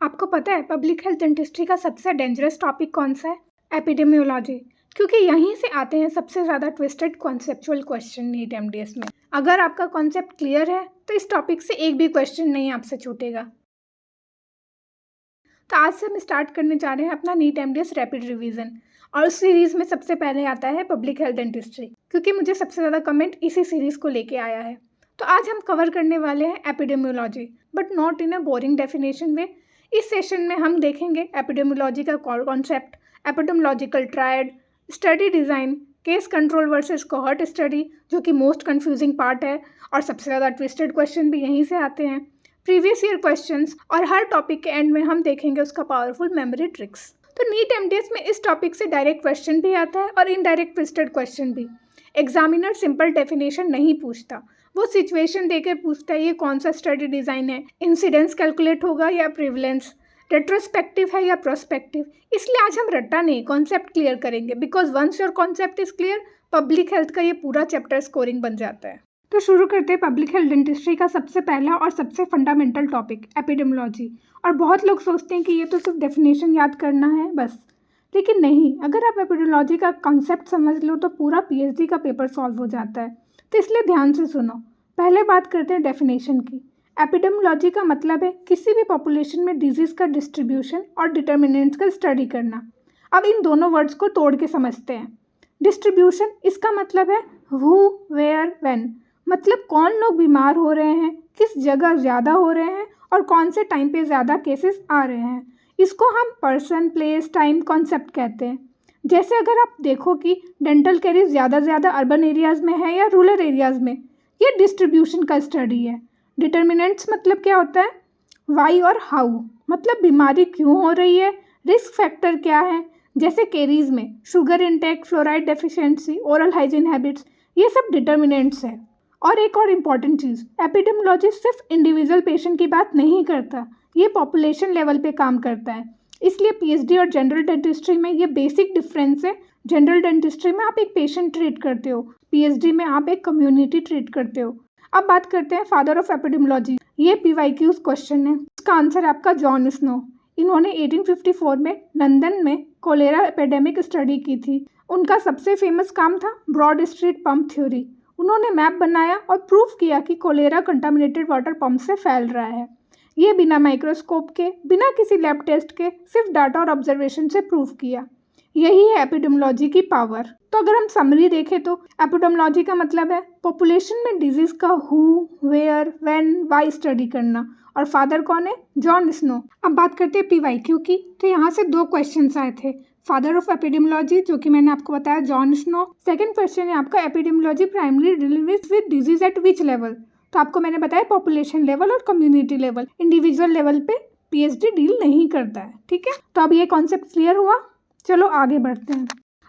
आपको पता है पब्लिक हेल्थ डेंटिस्ट्री का सबसे डेंजरस टॉपिक कौन सा है? एपिडेमियोलॉजी। क्योंकि यहीं से आते हैं सबसे ज़्यादा twisted conceptual question NEET MDS में। अगर आपका कॉन्सेप्ट क्लियर है तो इस टॉपिक से एक भी क्वेश्चन नहीं आपसे छूटेगा। तो आज से हम स्टार्ट करने जा रहे हैं अपना नीट एमडीएस रैपिड रिवीजन, और उस सीरीज़ में सबसे पहले आता है पब्लिक हेल्थ डेंटिस्ट्री, क्योंकि मुझे सबसे ज़्यादा कमेंट इसी सीरीज़ को लेके आया है। तो आज हम कवर करने वाले हैं epidemiology, but not in a boring definition में। इस सेशन में हम देखेंगे एपिडेमियोलॉजी का concept, epidemiological triad, study design, case control versus cohort study, जो कि मोस्ट कंफ्यूजिंग पार्ट है, और सबसे ज़्यादा ट्विस्टेड क्वेश्चन भी यहीं से आते हैं, प्रीवियस ईयर क्वेश्चंस, और हर टॉपिक के एंड में हम देखेंगे उसका पावरफुल मेमोरी ट्रिक्स। तो नीट एमडीएस में इस टॉपिक से डायरेक्ट क्वेश्चन भी आता है और इनडायरेक्ट ट्विस्टेड क्वेश्चन भी। एग्जामिनर सिंपल डेफिनेशन नहीं पूछता, वो सिचुएशन देकर पूछता है ये कौन सा स्टडी डिज़ाइन है, इंसिडेंस कैलकुलेट होगा या प्रिवलेंस, रेट्रोस्पेक्टिव है या प्रोस्पेक्टिव। इसलिए आज हम रट्टा नहीं कॉन्सेप्ट क्लियर करेंगे, because once your concept is clear public health का ये पूरा चैप्टर स्कोरिंग बन जाता है। तो शुरू करते हैं पब्लिक हेल्थ डेंटिस्ट्री का सबसे पहला और सबसे फंडामेंटल टॉपिक एपिडेमियोलॉजी। और बहुत लोग सोचते हैं कि ये तो सिर्फ डेफिनेशन याद करना है बस, लेकिन नहीं, अगर आप एपिडेमियोलॉजी का कॉन्सेप्ट समझ लो तो पूरा पीएचडी का पेपर सॉल्व हो जाता है। तो इसलिए ध्यान से सुनो। पहले बात करते हैं डेफिनेशन की। एपिडेमियोलॉजी का मतलब है किसी भी पॉपुलेशन में डिजीज़ का डिस्ट्रीब्यूशन और डिटर्मिनेंट्स का स्टडी करना। अब इन दोनों वर्ड्स को तोड़ के समझते हैं। डिस्ट्रीब्यूशन, इसका मतलब है हु, वेयर, व्हेन, मतलब कौन लोग बीमार हो रहे हैं, किस जगह ज़्यादा हो रहे हैं और कौन से टाइम पे ज़्यादा केसेस आ रहे हैं। इसको हम पर्सन, प्लेस, टाइम कॉन्सेप्ट कहते हैं। जैसे अगर आप देखो कि डेंटल कैरीज ज़्यादा अर्बन एरियाज़ में है या रूरल एरियाज़ में, ये डिस्ट्रीब्यूशन का स्टडी है। डिटर्मिनेंट्स मतलब क्या होता है? वाई और हाउ, मतलब बीमारी क्यों हो रही है, रिस्क फैक्टर क्या है, जैसे केरीज में sugar intake, fluoride deficiency, oral hygiene habits, ये सब डिटर्मिनेंट्स है। और एक और इम्पॉर्टेंट चीज़, एपिडेमियोलॉजिस्ट सिर्फ इंडिविजुअल पेशेंट की बात नहीं करता, ये पॉपुलेशन लेवल पे काम करता है। इसलिए पीएचडी और जनरल डेंटिस्ट्री में ये बेसिक डिफरेंस है। जनरल डेंटिस्ट्री में आप एक पेशेंट ट्रीट करते हो, पीएचडी में आप एक कम्युनिटी ट्रीट करते हो। अब बात करते हैं फादर ऑफ एपिडेमियोलॉजी। ये पीवाईक्यूज क्वेश्चन है, इसका आंसर आपका जॉन स्नो। इन्होंने 1854 में लंदन में कोलेरा एपिडेमिक स्टडी की थी। उनका सबसे फेमस काम था ब्रॉड स्ट्रीट पंप थ्योरी। उन्होंने मैप बनाया और प्रूफ किया कि कोलेरा कंटामिनेटेड वाटर पंप से फैल रहा है। ये बिना माइक्रोस्कोप के, बिना किसी लैब टेस्ट के, सिर्फ डाटा और ऑब्जर्वेशन से प्रूफ किया। यही है एपिडेमियोलॉजी की पावर। तो अगर हम समरी देखें तो एपिडेमियोलॉजी का मतलब है पॉपुलेशन में डिजीज का who, where, when, why study करना। और फादर कौन है? John Snow. अब बात करते हैं पीवाईक्यू की। तो यहाँ से दो क्वेश्चंस आए थे। फादर ऑफ एपिडेमियोलॉजी, जो कि मैंने आपको बताया, जॉन स्नो। सेकंड क्वेश्चन है आपका epidemiology primary deals with disease eight which level. तो आपको मैंने बताया पॉपुलेशन लेवल और कम्युनिटी लेवल, इंडिविजुअल लेवल पे पीएचडी डील नहीं करता है। ठीक है, तो अब ये कॉन्सेप्ट क्लियर हुआ। चलो आगे बढ़ते हैं।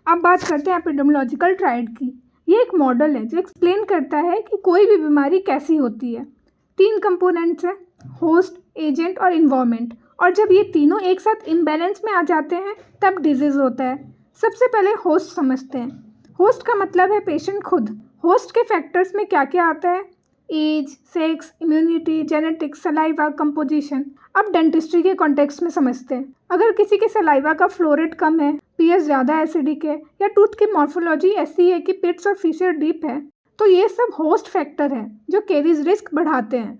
अब बात करते हैं एपिडेमियोलॉजिकल ट्रायड की। ये एक मॉडल है जो एक्सप्लेन करता है कि कोई भी बीमारी कैसी होती है। 3 कंपोनेंट्स हैं, होस्ट, एजेंट और इन्वायरमेंट। और जब ये तीनों एक साथ इम्बैलेंस में आ जाते हैं तब डिजीज होता है। सबसे पहले होस्ट समझते हैं। होस्ट का मतलब है पेशेंट खुद। होस्ट के फैक्टर्स में क्या क्या आता है? Age, sex, immunity, genetics, saliva, composition. अब डेंटिस्ट्री के कॉन्टेक्स्ट में समझते हैं। अगर किसी के सलाइवा का फ्लोरेट कम है, पीएच ज़्यादा एसिडिक है, या टूथ की मॉर्फोलॉजी ऐसी है कि पिट्स और फीचर डीप है, तो ये सब होस्ट फैक्टर हैं जो केरीज रिस्क बढ़ाते हैं।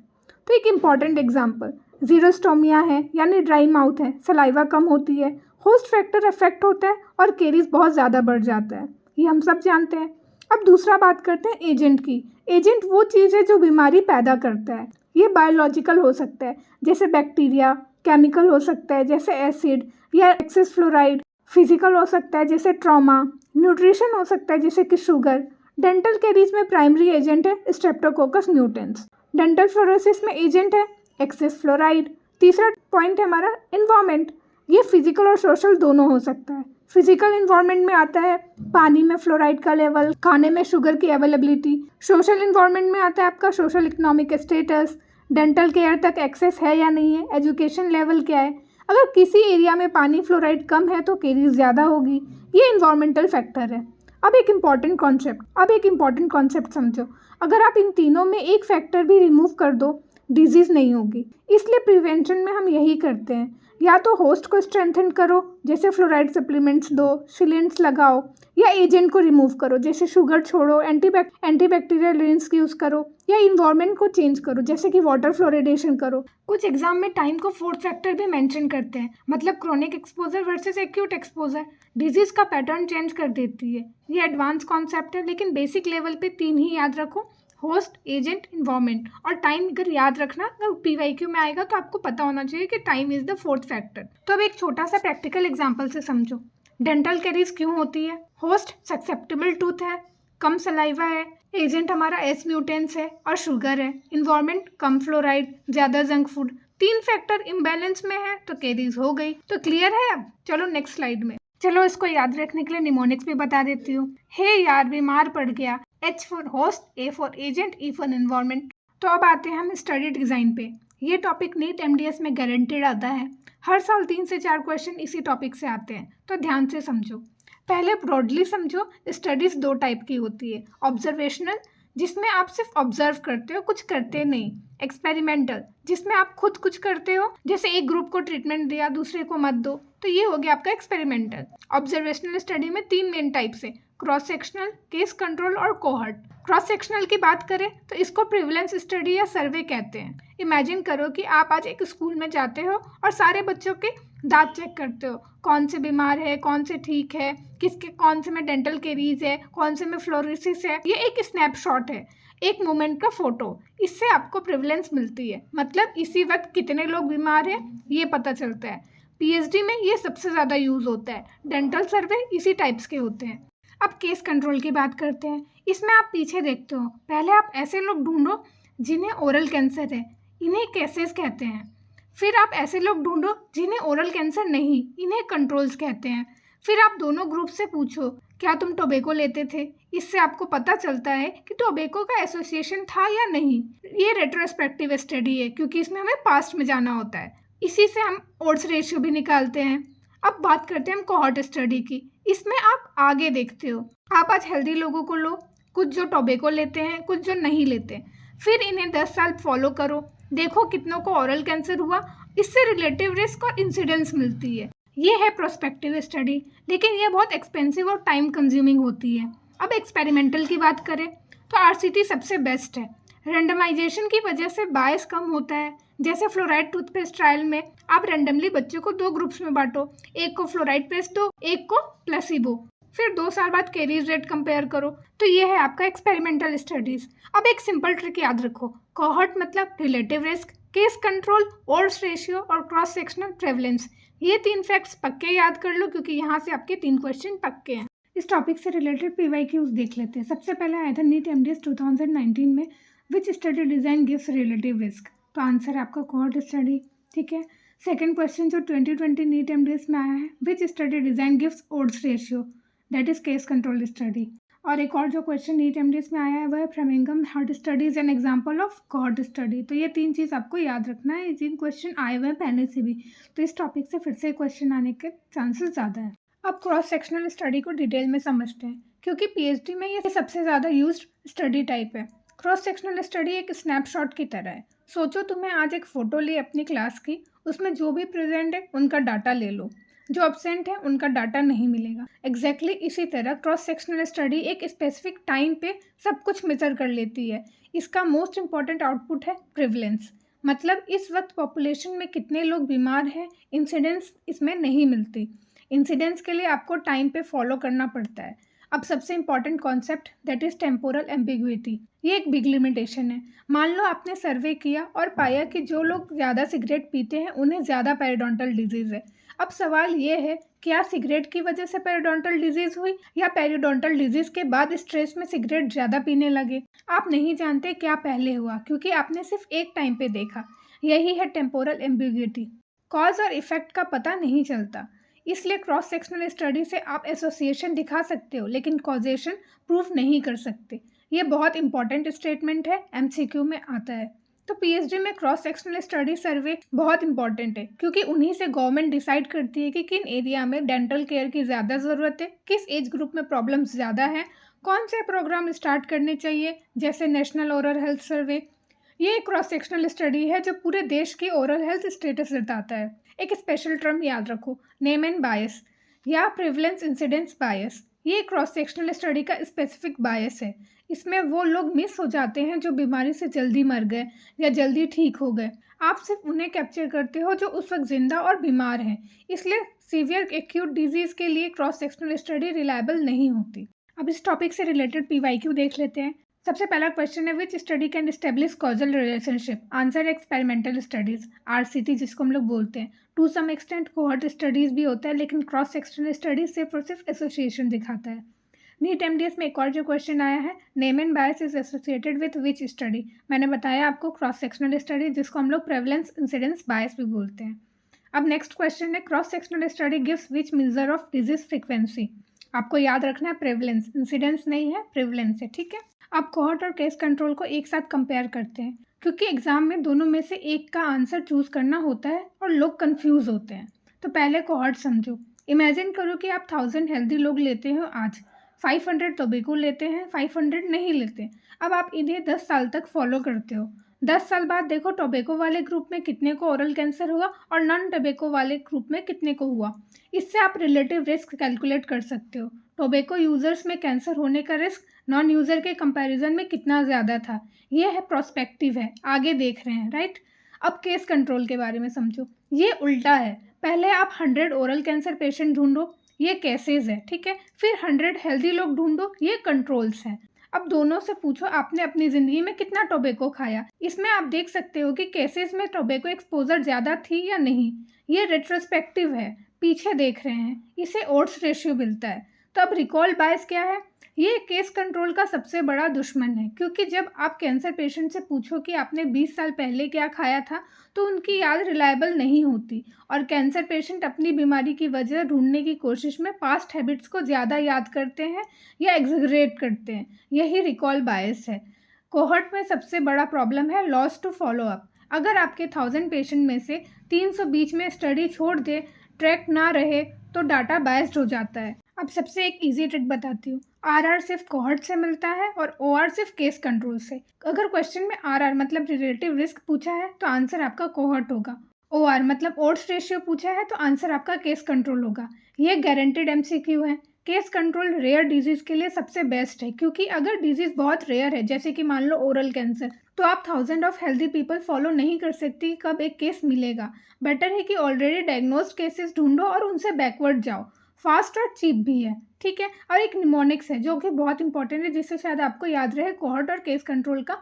तो एक इम्पॉर्टेंट एग्जाम्पल, जीरोस्टोमिया है, यानी ड्राई माउथ है, सलाइवा कम होती है, होस्ट फैक्टर इफेक्ट होता है और केरीज बहुत ज़्यादा बढ़ जाता है। ये हम सब जानते हैं। अब दूसरा बात करते हैं एजेंट की। एजेंट वो चीज़ है जो बीमारी पैदा करता है। ये बायोलॉजिकल हो सकता है जैसे बैक्टीरिया, केमिकल हो सकता है जैसे एसिड या एक्सेस फ्लोराइड, फिजिकल हो सकता है जैसे ट्रॉमा, न्यूट्रिशन हो सकता है जैसे कि शुगर। डेंटल कैरीज में प्राइमरी एजेंट है स्ट्रेप्टोकोकस न्यूटेंस। डेंटल फ्लोरोसिस में एजेंट है एक्सेस फ्लोराइड। तीसरा पॉइंट है हमारा इन्वायरमेंट। ये फिजिकल और सोशल दोनों हो सकता है। फिजिकल इन्वायरमेंट में आता है पानी में फ्लोराइड का लेवल, खाने में शुगर की अवेलेबिलिटी। सोशल इन्वायरमेंट में आता है आपका social economic status, dental care तक एक्सेस है या नहीं है, एजुकेशन लेवल क्या है। अगर किसी एरिया में पानी फ्लोराइड कम है तो केरीज ज़्यादा होगी। ये इन्वायरमेंटल फैक्टर है। अब एक इम्पॉर्टेंट कॉन्सेप्ट समझो। अगर आप इन तीनों में एक फैक्टर भी रिमूव कर दो, डिजीज़ नहीं होगी। इसलिए प्रिवेंशन में हम यही करते हैं, या तो होस्ट को स्ट्रेंथन करो जैसे फ्लोराइड सप्लीमेंट्स दो, सिलेंट्स लगाओ, या एजेंट को रिमूव करो जैसे शुगर छोड़ो, एंटीबैक्टीरियल रिंस यूज़ करो, या इन्वायरमेंट को चेंज करो जैसे कि वाटर फ्लोरिडेशन करो। कुछ एग्जाम में टाइम को फोर्थ फैक्टर भी मेंशन करते हैं, मतलब chronic exposure versus acute exposure disease का पैटर्न चेंज कर देती है। ये एडवांस कॉन्सेप्ट है, लेकिन बेसिक लेवल पे 3 ही याद रखो, होस्ट, एजेंट, इन्वायरमेंट। और टाइम अगर याद रखना, अगर PYQ में आएगा तो आपको पता होना चाहिए कि time is the fourth factor. तो अब एक छोटा सा प्रैक्टिकल एग्जांपल से समझो। डेंटल कैरीज क्यों होती है? होस्ट ससेप्टेबल टूथ है, कम सलाइवा है, एजेंट हमारा एस म्यूटेंस है और शुगर है, इन्वायरमेंट कम फ्लोराइड, ज़्यादा जंक फूड। 3 फैक्टर इम्बैलेंस में है तो कैरीज हो गई। तो क्लियर है? अब चलो नेक्स्ट स्लाइड में। चलो इसको याद रखने के लिए निमोनिक्स भी बता देती हूँ। हे यार बीमार पड़ गया, H for host, A for agent, E for environment. तो अब आते हैं हम स्टडी डिज़ाइन पे। ये टॉपिक नीट MDS में गारंटेड आता है। हर साल 3 से 4 क्वेश्चन इसी टॉपिक से आते हैं, तो ध्यान से समझो। पहले ब्रॉडली समझो, स्टडीज़ 2 टाइप की होती है। ऑब्जर्वेशनल, जिसमें आप सिर्फ ऑब्जर्व करते हो, कुछ करते नहीं। एक्सपेरिमेंटल, जिसमें आप खुद कुछ करते हो, जैसे एक ग्रुप को ट्रीटमेंट दिया, दूसरे को मत दो, तो ये हो गया आपका एक्सपेरिमेंटल। ऑब्जर्वेशनल स्टडी में 3 मेन टाइप्स है, क्रॉस सेक्शनल, केस कंट्रोल और कोहर्ट। क्रॉस सेक्शनल की बात करें तो इसको प्रिवलेंस स्टडी या सर्वे कहते हैं। इमेजिन करो कि आप आज एक स्कूल में जाते हो और सारे बच्चों के दांत चेक करते हो, कौन से बीमार है, कौन से ठीक है, किसके कौन से में डेंटल केरीज है, कौन से में फ्लोरोसिस है। ये एक स्नैपशॉट है, एक मोमेंट का फोटो। इससे आपको प्रिवलेंस मिलती है, मतलब इसी वक्त कितने लोग बीमार हैं ये पता चलता है। PhD में ये सबसे ज़्यादा यूज़ होता है। डेंटल सर्वे इसी टाइप्स के होते हैं। अब केस कंट्रोल की बात करते हैं। इसमें आप पीछे देखते हो, पहले आप ऐसे लोग ढूंढो जिन्हें ओरल कैंसर है, इन्हें केसेस कहते हैं। फिर आप ऐसे लोग ढूंढो जिन्हें ओरल कैंसर नहीं, इन्हें कंट्रोल्स कहते हैं। फिर आप दोनों ग्रुप से पूछो, क्या तुम टोबैको लेते थे? इससे आपको पता चलता है कि टोबैको का एसोसिएशन था या नहीं। ये रेट्रोस्पेक्टिव स्टडी है, क्योंकि इसमें हमें पास्ट में जाना होता है। इसी से हम ओड्स रेशियो भी निकालते हैं। अब बात करते हैं हम कोहॉर्ट स्टडी की। इसमें आप आगे देखते हो, आप आज हेल्दी लोगों को लो, कुछ जो टोबैको लेते हैं, कुछ जो नहीं लेते, फिर इन्हें 10 साल फॉलो करो, देखो कितनों को ओरल कैंसर हुआ। इससे रिलेटिव रिस्क और इंसिडेंस मिलती है। ये है प्रोस्पेक्टिव स्टडी, लेकिन ये बहुत एक्सपेंसिव और टाइम कंज्यूमिंग होती है। अब एक्सपेरिमेंटल की बात करें तो RCT सबसे बेस्ट है। रेंडमाइजेशन की वजह से बायस कम होता है। जैसे फ्लोराइड टूथपेस्ट ट्रायल में आप रेंडमली बच्चों को 2 ग्रुप्स में बांटो, एक को फ्लोराइड पेस्ट दो, एक को प्लेसिबो। फिर 2 साल बाद कैरीज रेट कंपेयर करो। तो ये है आपका एक्सपेरिमेंटल स्टडीज़। अब एक सिंपल ट्रिक याद रखो, कोहॉर्ट मतलब relative risk, case control, odds ratio और क्रॉस सेक्शनल प्रेवलेंस। ये 3 फैक्ट्स पक्के याद कर लो, क्योंकि यहाँ से आपके 3 क्वेश्चन पक्के हैं। इस टॉपिक से रिलेटेड PYQs देख लेते हैं। सबसे पहले आया था नीट MDS 2019 में, which study design gives relative risk. तो आंसर है आपका कोहॉर्ट स्टडी, ठीक है। सेकंड क्वेश्चन जो 2020 नीट MDS में आया है, which study design gives odds ratio, that is case control study. और एक और जो क्वेश्चन नीट MDS में आया है वह है Framingham heart study is an example of cohort study. तो ये 3 चीज़ आपको याद रखना है। ये 3 क्वेश्चन आए हुए हैं पहले से भी, तो इस टॉपिक से फिर से क्वेश्चन आने के चांसेस ज़्यादा है। अब क्रॉस सेक्शनल स्टडी को डिटेल में समझते हैं, क्योंकि PhD में ये सबसे ज़्यादा यूज्ड स्टडी टाइप है। क्रॉस सेक्शनल स्टडी एक स्नैपशॉट की तरह है। सोचो तुम्हें आज एक फ़ोटो ली अपनी क्लास की, उसमें जो भी प्रेजेंट है उनका डाटा ले लो, जो एब्सेंट है उनका डाटा नहीं मिलेगा। एग्जैक्टली इसी तरह क्रॉस सेक्शनल स्टडी एक स्पेसिफिक टाइम पे सब कुछ मेजर कर लेती है। इसका मोस्ट इम्पॉर्टेंट आउटपुट है प्रिवलेंस, मतलब इस वक्त पॉपुलेशन में कितने लोग बीमार हैं। इंसिडेंस इसमें नहीं मिलती। इंसिडेंस के लिए आपको टाइम पे फॉलो करना पड़ता है। अब सबसे important concept, that is temporal ambiguity. ये एक बिग लिमिटेशन है। मान लो आपने सर्वे किया और पाया कि जो लोग ज़्यादा सिगरेट पीते हैं उन्हें ज़्यादा पेरिडोंटल डिजीज़ है। अब सवाल ये है, क्या सिगरेट की वजह से पेरिडोंटल डिजीज़ हुई, या पेरिडोंटल डिजीज़ के बाद स्ट्रेस में सिगरेट ज़्यादा पीने लगे? आप नहीं जानते क्या पहले हुआ, क्योंकि आपने सिर्फ एक टाइम पे देखा। यही है टेम्पोरल एम्बिग्विटी। कॉज और इफेक्ट का पता नहीं चलता। इसलिए क्रॉस सेक्शनल स्टडी से आप एसोसिएशन दिखा सकते हो, लेकिन कॉजेशन प्रूव नहीं कर सकते। ये बहुत इंपॉर्टेंट स्टेटमेंट है, MCQ में आता है। तो PhD में क्रॉस सेक्शनल स्टडी सर्वे बहुत इंपॉर्टेंट है, क्योंकि उन्हीं से गवर्नमेंट डिसाइड करती है कि किन एरिया में डेंटल केयर की ज़्यादा ज़रूरत है, किस एज ग्रुप में प्रॉब्लम्स ज़्यादा हैं, कौन से प्रोग्राम स्टार्ट करने चाहिए, जैसे नेशनल ओरल हेल्थ सर्वे, ये एक क्रॉस सेक्शनल स्टडी है जो पूरे देश की ओरल हेल्थ स्टेटस बताता है। एक स्पेशल टर्म याद रखो, नेम एंड बायस या प्रिवलेंस इंसिडेंस बायस। ये क्रॉस सेक्शनल स्टडी का स्पेसिफिक बायस है। इसमें वो लोग मिस हो जाते हैं जो बीमारी से जल्दी मर गए या जल्दी ठीक हो गए। आप सिर्फ उन्हें कैप्चर करते हो जो उस वक्त जिंदा और बीमार हैं। इसलिए सीवियर एक्यूट डिजीज के लिए क्रॉस सेक्शनल स्टडी रिलायबल नहीं होती। अब इस टॉपिक से रिलेटेड PYQ देख लेते हैं। सबसे पहला क्वेश्चन है, which study can establish causal relationship? Answer experimental studies, RCT जिसको हम लोग बोलते हैं। To some extent cohort studies भी होता है, लेकिन क्रॉस सेक्शनल स्टडीज सिर्फ और सिर्फ एसोसिएशन दिखाता है। नीट MDS में एक और जो क्वेश्चन आया है, name and bias is associated with which study? मैंने बताया आपको क्रॉस सेक्शनल स्टडी जिसको हम लोग प्रेवलेंस इंसिडेंस बायस भी बोलते हैं। अब नेक्स्ट क्वेश्चन है, cross sectional study gives which measure of disease frequency? आपको याद रखना है प्रेवलेंस, इंसिडेंस नहीं है, प्रेवलेंस है, ठीक है। अब कोहॉर्ट और केस कंट्रोल को एक साथ कंपेयर करते हैं, क्योंकि एग्जाम में दोनों में से एक का आंसर चूज करना होता है और लोग कंफ्यूज होते हैं। तो पहले कोहॉर्ट समझो। इमेजिन करो कि आप 1000 हेल्दी लोग लेते हो आज, 500 टोबैको लेते हैं, 500 नहीं लेते। अब आप इन्हें 10 साल तक फॉलो करते हो। 10 साल बाद देखो टोबैको वाले ग्रुप में कितने को ओरल कैंसर हुआ और नॉन टोबैको वाले ग्रुप में कितने को हुआ। इससे आप रिलेटिव रिस्क कैलकुलेट कर सकते हो। टोबैको यूजर्स में कैंसर होने का रिस्क नॉन यूज़र के कंपैरिजन में कितना ज़्यादा था। ये है प्रोस्पेक्टिव है, आगे देख रहे हैं, राइट। अब केस कंट्रोल के बारे में समझो। ये उल्टा है, पहले आप 100 ओरल कैंसर पेशेंट ढूंढो, ये केसेस है, ठीक है। फिर 100 हेल्दी लोग ढूंढो, ये कंट्रोल्स हैं। अब दोनों से पूछो आपने अपनी ज़िंदगी में कितना टोबैको खाया। इसमें आप देख सकते हो कि केसेस में टोबैको एक्सपोजर ज़्यादा थी या नहीं। ये रेट्रोस्पेक्टिव है, पीछे देख रहे हैं, इसे ओड्स रेशियो मिलता है। तो अब रिकॉल बायस क्या है? ये केस कंट्रोल का सबसे बड़ा दुश्मन है, क्योंकि जब आप कैंसर पेशेंट से पूछो कि आपने 20 साल पहले क्या खाया था, तो उनकी याद रिलायबल नहीं होती और कैंसर पेशेंट अपनी बीमारी की वजह ढूंढने की कोशिश में पास्ट हैबिट्स को ज़्यादा याद करते हैं या एग्जैगरेट करते हैं। यही रिकॉल बायस है। कोहॉर्ट में सबसे बड़ा प्रॉब्लम है लॉस टू फॉलो अप। अगर आपके 1000 पेशेंट में से 300 बीच में स्टडी छोड़ दे, ट्रैक ना रहे, तो डाटा बायस्ड हो जाता है। अब सबसे एक इजी ट्रिक बताती हूँ। RR सिर्फ कोहॉर्ट से मिलता है और OR सिर्फ केस कंट्रोल से। अगर क्वेश्चन में RR मतलब रिलेटिव रिस्क पूछा है तो आंसर आपका कोहॉर्ट होगा। OR मतलब ओड्स रेशियो पूछा है तो आंसर आपका केस कंट्रोल होगा। ये गारंटेड MCQ है। केस कंट्रोल रेयर डिजीज के लिए सबसे बेस्ट है, क्योंकि अगर डिजीज बहुत रेयर है, जैसे कि मान लो ओरल कैंसर, तो आप 1000 ऑफ हेल्दी पीपल फॉलो नहीं कर सकती कब एक केस मिलेगा। बेटर है कि ऑलरेडी डायग्नोस्ड केसेस ढूंढो और उनसे बैकवर्ड जाओ। फास्ट और चीप भी है, ठीक है। और एक निमोनिक्स है जो कि बहुत इंपॉर्टेंट है, जिससे शायद आपको याद रहे कोहॉर्ट और केस कंट्रोल का,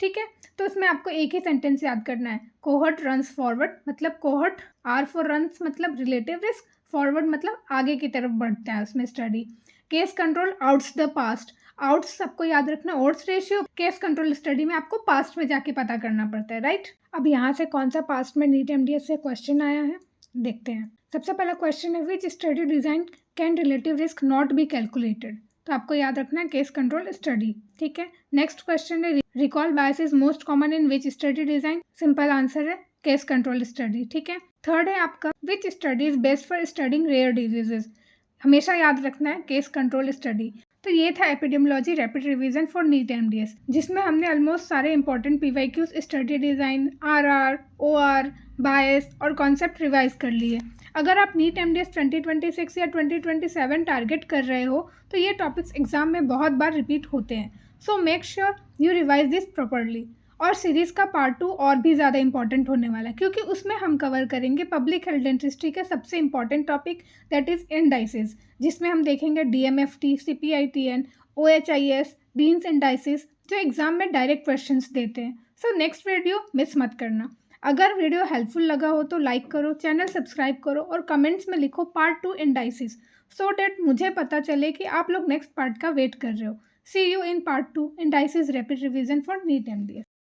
ठीक है। तो इसमें आपको एक ही सेंटेंस याद करना है, कोहॉर्ट रन्स फॉरवर्ड, मतलब कोहॉर्ट, R फॉर रन्स मतलब रिलेटिव रिस्क, फॉरवर्ड मतलब आगे की तरफ बढ़ता है उसमें study. Case control outs the past, outs सबको याद रखना, odds ratio. Case control study में आपको पास्ट में जाके पता करना पड़ता है, राइट। अब यहाँ से कौन सा पास्ट में नीट MDS से क्वेश्चन आया है देखते हैं। सबसे पहला क्वेश्चन है, which study design can relative risk not be calculated? तो आपको याद रखना है केस कंट्रोल स्टडी, ठीक है। नेक्स्ट क्वेश्चन है, recall bias is most common in which study design? Simple answer है केस कंट्रोल स्टडी, ठीक है। थर्ड है आपका, which study is best for studying rare diseases? हमेशा याद रखना है केस कंट्रोल स्टडी। तो ये था epidemiology rapid revision for NEET MDS, जिसमें हमने ऑलमोस्ट सारे important PYQs, study design, RR, OR, bias और कॉन्सेप्ट रिवाइज कर लिए। अगर आप नीट MDS 2026 या 2027 टारगेट कर रहे हो तो ये टॉपिक्स एग्जाम में बहुत बार रिपीट होते हैं। So make sure you revise this properly. और सीरीज़ का पार्ट 2 और भी ज़्यादा इंपॉर्टेंट होने वाला है, क्योंकि उसमें हम कवर करेंगे पब्लिक हेल्थ डेंटिस्ट्री का सबसे important topic, that is indices, जिसमें हम देखेंगे DMFT, CPITN, OHIS, deans indices, जो एग्जाम में डायरेक्ट क्वेश्चंस देते हैं। सो नेक्स्ट वीडियो मिस मत करना। अगर वीडियो हेल्पफुल लगा हो तो लाइक करो, चैनल सब्सक्राइब करो और कमेंट्स में लिखो पार्ट 2 इंडाइसिस, सो डैट मुझे पता चले कि आप लोग नेक्स्ट पार्ट का वेट कर रहे हो। See you in part 2 indices rapid revision for NEET MDS।